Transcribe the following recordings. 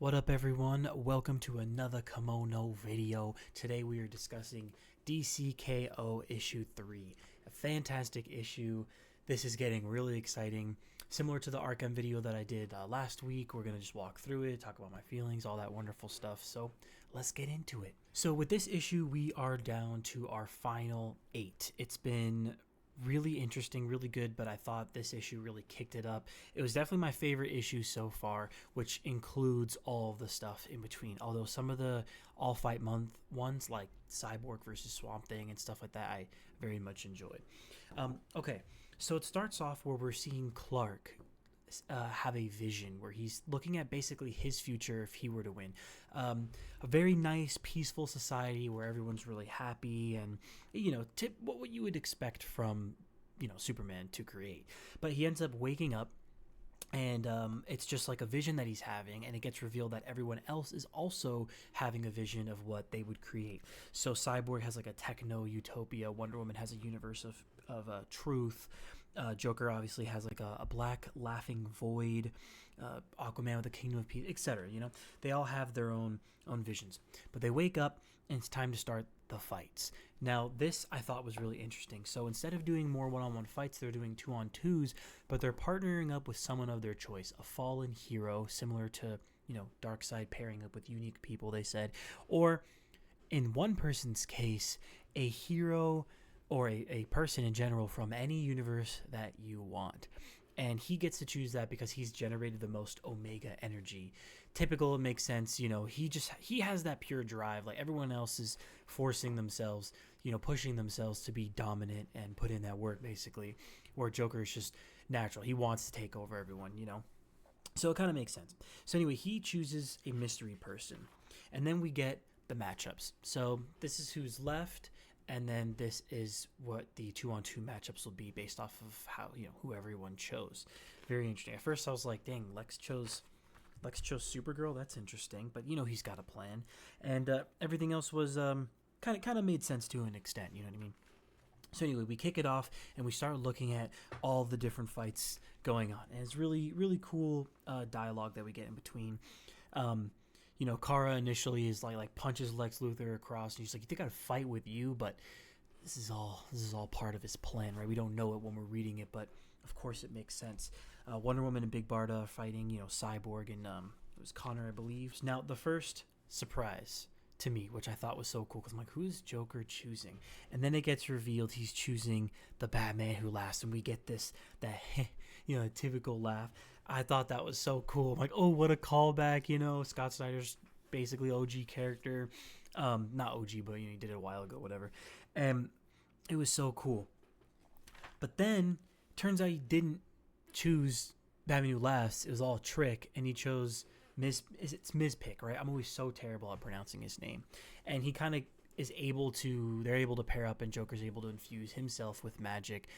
What up, everyone? Welcome to another Kimono video. Today we are discussing DCKO issue 3. A fantastic issue. This is getting really exciting. Similar to the Arkham video that I did last week, we're going to just walk through it, talk about my feelings, all that wonderful stuff. So let's get into it. So with this issue, we are down to our final 8. It's been really interesting, really good, but I thought this issue really kicked it up. It was definitely my favorite issue so far, which includes all of the stuff in between. Although some of the all fight month ones, like Cyborg versus Swamp Thing and stuff like that, I very much enjoyed. Okay, so it starts off where we're seeing Clark have a vision where he's looking at basically his future if he were to win. A very nice, peaceful society where everyone's really happy and, what you would expect from, Superman to create. But he ends up waking up and it's just like a vision that he's having, and it gets revealed that everyone else is also having a vision of what they would create. So Cyborg has like a techno utopia, Wonder Woman has a universe of truth, Joker obviously has like a black laughing void, Aquaman with the Kingdom of Peace, etc. They all have their own visions, but they wake up and it's time to start the fights. Now this I thought was really interesting. So instead of doing more one-on-one fights, they're doing 2-on-2s, but they're partnering up with someone of their choice, a fallen hero, similar to Darkseid pairing up with unique people, they said, or in one person's case, a hero or a person in general from any universe that you want. And he gets to choose that because he's generated the most Omega energy. Typical, it makes sense. He has that pure drive. Like everyone else is forcing themselves, pushing themselves to be dominant and put in that work, basically. Where Joker is just natural. He wants to take over everyone, So it kind of makes sense. So anyway, he chooses a mystery person. And then we get the matchups. So this is who's left. And then this is what the 2-on-2 matchups will be based off of how, who everyone chose. Very interesting. At first I was like, dang, Lex chose Supergirl. That's interesting. But, he's got a plan. And everything else was kind of made sense to an extent. You know what I mean? So anyway, we kick it off and we start looking at all the different fights going on. And it's really, really cool dialogue that we get in between. Kara initially is like punches Lex Luthor across, and he's like, "You think I'd fight with you?" But this is all part of his plan, right? We don't know it when we're reading it, but of course it makes sense. Wonder Woman and Big Barda fighting, Cyborg and it was Connor, I believe. Now the first surprise to me, which I thought was so cool, because I'm like, who's Joker choosing? And then it gets revealed he's choosing the Batman Who Laughs, and we get that typical laugh. I thought that was so cool. I'm like, oh, what a callback, Scott Snyder's basically OG character. Not OG, but he did it a while ago, whatever. And it was so cool. But then turns out he didn't choose Batman Who Laughs. It was all a trick, and he chose it's Mizpik, right? I'm always so terrible at pronouncing his name. And he kind of they're able to pair up, and Joker's able to infuse himself with magic.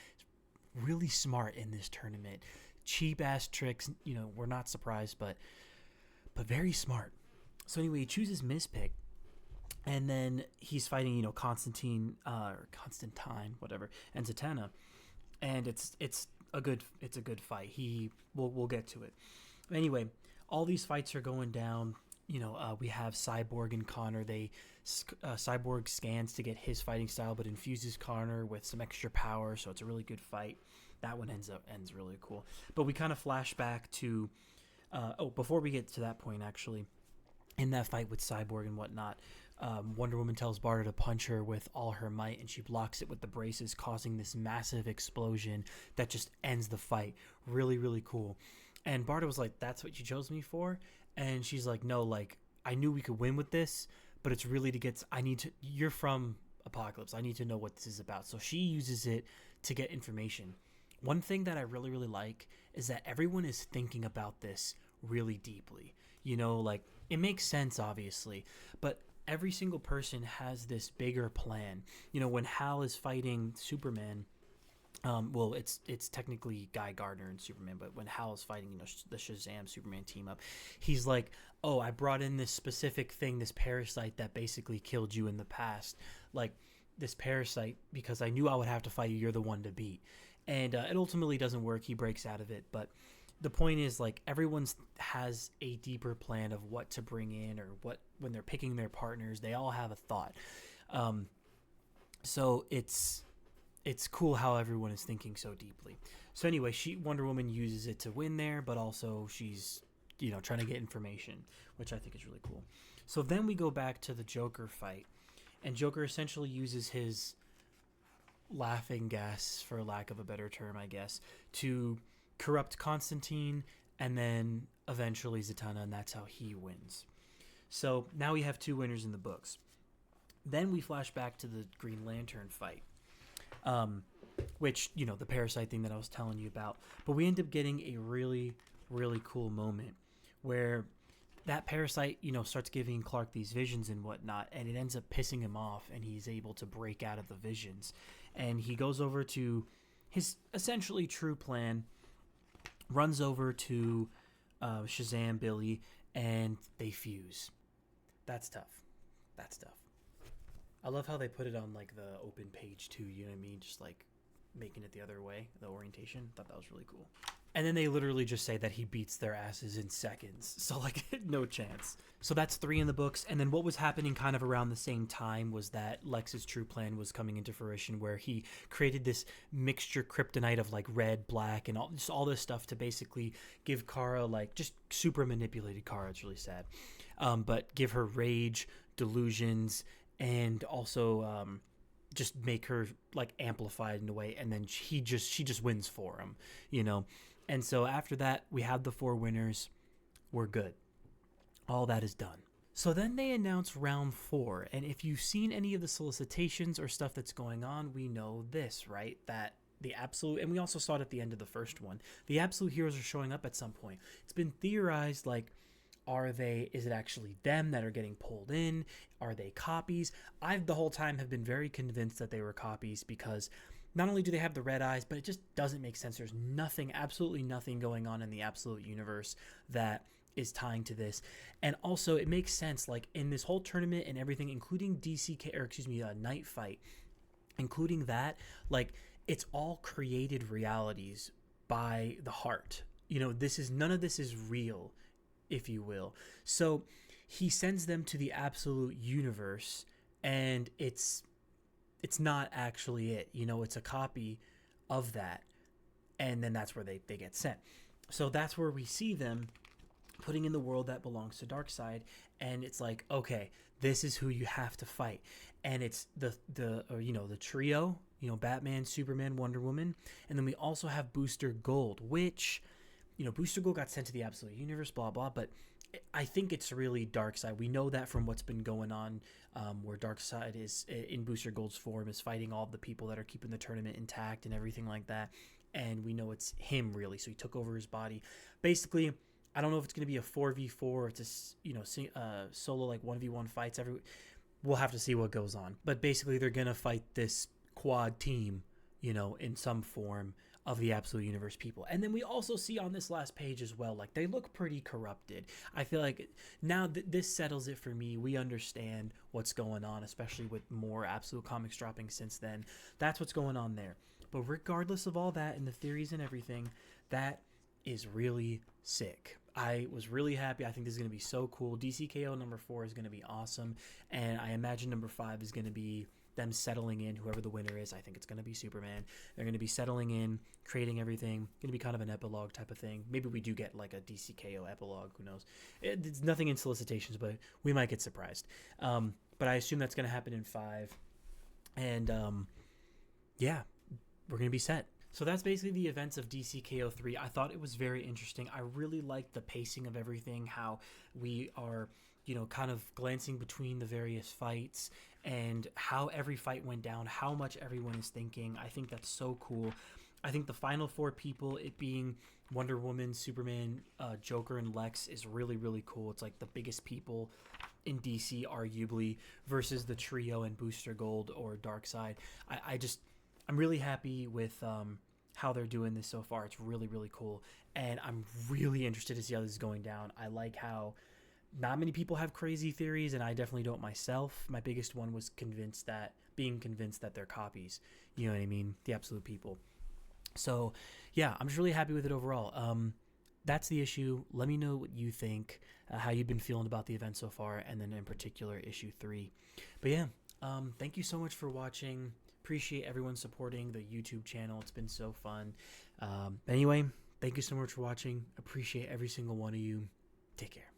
Really smart in this tournament. Cheap ass tricks, we're not surprised, but very smart. So anyway, he chooses Mizpik, and then he's fighting, Constantine or Constantine, whatever, and Zatanna, and it's a good fight. We'll get to it. Anyway, all these fights are going down. We have Cyborg and Connor. Cyborg scans to get his fighting style, but infuses Connor with some extra power, so it's a really good fight. That one ends really cool. But we kind of flash back to before we get to that point, actually, in that fight with Cyborg and whatnot, Wonder Woman tells Barda to punch her with all her might, and she blocks it with the braces, causing this massive explosion that just ends the fight. Really, really cool. And Barda was like, "That's what you chose me for?" And she's like, "No, like, I knew we could win with this, but it's really you're from Apocalypse. I need to know what this is about." So she uses it to get information. One thing that I really, really like is that everyone is thinking about this really deeply. Like, it makes sense, obviously, but every single person has this bigger plan. When Hal is fighting Superman, well, it's technically Guy Gardner and Superman, but when Hal is fighting, the Shazam Superman team up, he's like, "Oh, I brought in this specific thing, this parasite that basically killed you in the past, like this parasite, because I knew I would have to fight you. You're the one to beat." And it ultimately doesn't work. He breaks out of it, but the point is, like, everyone's has a deeper plan of what to bring in, or what, when they're picking their partners, they all have a thought. Um, so it's cool how everyone is thinking so deeply. So anyway, Wonder Woman uses it to win there, but also she's, trying to get information, which I think is really cool. So then we go back to the Joker fight, and Joker essentially uses his laughing gas, for lack of a better term, I guess, to corrupt Constantine, and then eventually Zatanna, and that's how he wins. So now we have two winners in the books. Then we flash back to the Green Lantern fight, which, the parasite thing that I was telling you about. But we end up getting a really, really cool moment where that parasite, starts giving Clark these visions and whatnot, and it ends up pissing him off, and he's able to break out of the visions. And he goes over to his essentially true plan, runs over to Shazam, Billy, and they fuse. That's tough. That's tough. I love how they put it on, like, the open page, too, you know what I mean? Just, like, making it the other way, the orientation. Thought that was really cool. And then they literally just say that he beats their asses in seconds. So, like, no chance. So that's 3 in the books. And then what was happening kind of around the same time was that Lex's true plan was coming into fruition, where he created this mixture kryptonite of, like, red, black, and all this stuff to basically give Kara, like, just super manipulated Kara. It's really sad. But give her rage, delusions, and also just make her, like, amplified in a way. And then she just wins for him, And so after that, we have the 4 winners. We're good. All that is done. So then they announce round 4. And if you've seen any of the solicitations or stuff that's going on, we know this, right? That the absolute, and we also saw it at the end of the first one, the absolute heroes are showing up at some point. It's been theorized, like, is it actually them that are getting pulled in? Are they copies? I've the whole time have been very convinced that they were copies, because not only do they have the red eyes, but it just doesn't make sense. There's nothing, absolutely nothing going on in the absolute universe that is tying to this. And also it makes sense, like, in this whole tournament and everything, including Night Fight, including that, like, it's all created realities by the heart. None of this is real, if you will. So he sends them to the absolute universe, and it's not actually it. It's a copy of that, and then that's where they get sent. So that's where we see them putting in the world that belongs to Darkseid, and it's like, okay, this is who you have to fight. And it's the trio, Batman, Superman, Wonder Woman, and then we also have Booster Gold, which, Booster Gold got sent to the absolute universe, blah blah, but I think it's really Darkseid. We know that from what's been going on, where Darkseid is in Booster Gold's form, is fighting all the people that are keeping the tournament intact and everything like that. And we know it's him, really. So he took over his body. Basically, I don't know if it's going to be a 4v4 or it's a solo, like, 1v1 fights. We'll have to see what goes on. But basically, they're going to fight this quad team, in some form of the absolute universe people. And then we also see on this last page as well, like, they look pretty corrupted. I feel like now this settles it for me. We understand what's going on, especially with more absolute comics dropping since then. That's what's going on there. But regardless of all that and the theories and everything, that is really sick. I was really happy. I think this is going to be so cool. DCKO number 4 is going to be awesome. And I imagine number 5 is going to be them settling in, whoever the winner is. I think it's going to be Superman. They're going to be settling in, creating everything. Going to be kind of an epilogue type of thing. Maybe we do get, like, a DCKO epilogue. Who knows? It's nothing in solicitations, but we might get surprised. But I assume that's going to happen in 5. And, yeah, we're going to be set. So that's basically the events of DCKO 3. I thought it was very interesting. I really liked the pacing of everything, how we are, kind of glancing between the various fights and how every fight went down, how much everyone is thinking. I think that's so cool. I think the final 4 people, it being Wonder Woman, Superman, Joker, and Lex, is really, really cool. It's like the biggest people in DC, arguably, versus the trio and Booster Gold or Darkseid. I'm really happy with how they're doing this so far. It's really, really cool. And I'm really interested to see how this is going down. I like how not many people have crazy theories, and I definitely don't myself. My biggest one was being convinced that they're copies. You know what I mean? The absolute people. So, yeah, I'm just really happy with it overall. that's the issue. Let me know what you think, how you've been feeling about the event so far, and then in particular issue 3. But yeah, thank you so much for watching. Appreciate everyone supporting the YouTube channel. It's been so fun. Anyway, thank you so much for watching. Appreciate every single one of you. Take care.